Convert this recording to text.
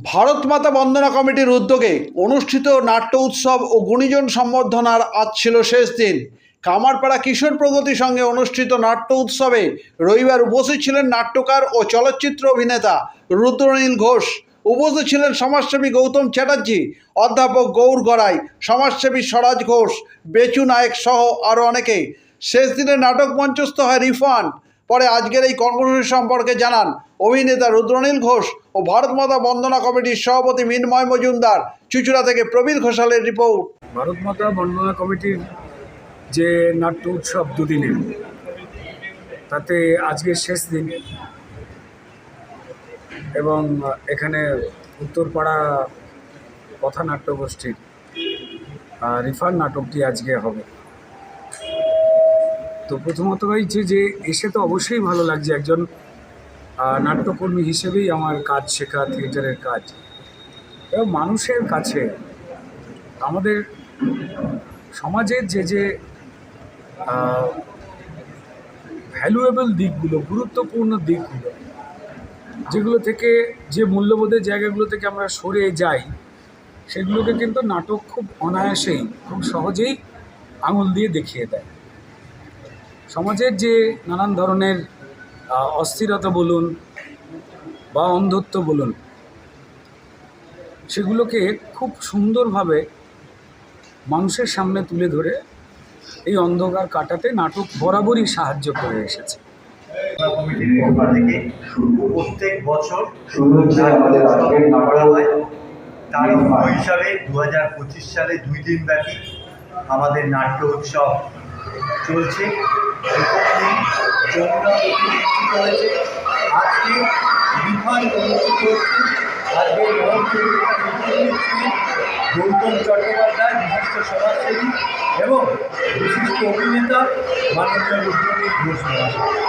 ভারত মাতা বন্দনা কমিটির উদ্যোগে অনুষ্ঠিত নাট্য উৎসব ও গুণীজন সম্বর্ধনার আজ ছিল শেষ দিন। কামারপাড়া কিশোর প্রগতি সঙ্গে অনুষ্ঠিত নাট্য উৎসবে রবিবার উপস্থিত ছিলেন নাট্যকার ও চলচ্চিত্র অভিনেতা রুদ্রনীল ঘোষ। উপস্থিত ছিলেন সমাজসেবী গৌতম চ্যাটার্জি, অধ্যাপক গৌর গড়াই, সমাজসেবী স্বরাজ ঘোষ, বেচু নায়েক সহ আরও অনেকে। শেষ দিনে নাটক মঞ্চস্থ হয় রিফান্ড। পরে আজকের এই কর্মসূচি সম্পর্কে জানান অভিনেতা রুদ্রনীল ঘোষ ও ভারত মাতা বন্দনা কমিটির সভাপতি মিন্ময় মজুমদার। চুঁচুড়া থেকে প্রবীর ঘোষালের রিপোর্ট। ভারত মাতা বন্দনা কমিটির যে নাট্য উৎসব দুদিনের, তাতে আজকে শেষ দিন এবং এখানে উত্তরপাড়া কথা নাট্যগোষ্ঠীর রিফান্ড নাটকটি আজকে হবে। তো প্রথমত হয়েছে যে এসে তো অবশ্যই ভালো লাগছে। একজন নাট্যকর্মী হিসেবেই আমার কাজ শেখা, থিয়েটারের কাজ, এবং মানুষের কাছে আমাদের সমাজের যে ভ্যালুয়েবল দিকগুলো, গুরুত্বপূর্ণ দিকগুলো, যেগুলো থেকে, যে মূল্যবোধের জায়গাগুলো থেকে আমরা সরে যাই, সেগুলোকে কিন্তু নাটক খুব অনায়াসেই, খুব সহজেই আঙুল দিয়ে দেখিয়ে দেয়। সমাজের যে নানান ধরনের অস্থিরতা বলুন বা অন্ধত্ব বলুন, সেগুলোকে খুব সুন্দরভাবে মানুষের সামনে তুলে ধরে এই অন্ধকার কাটাতে নাটক বরাবরই সাহায্য করে এসেছে। কমিটির পক্ষ থেকে প্রত্যেক বছর করা হয়। তার অঙ্গ হিসাবে 2025 সালে 2 দিন ব্যাপী আমাদের নাট্য উৎসব চলছে। যমুনা অনুষ্ঠিত হয়েছে, আজকে রিফান্ড অনুষ্ঠিত হচ্ছে। আজকে গৌতম চট্টোপাধ্যায়, বিশিষ্ট সমাজসেবী এবং বিশিষ্ট অভিনেতা মাননীয় রুদ্রনীল ঘোষ মহাশয়।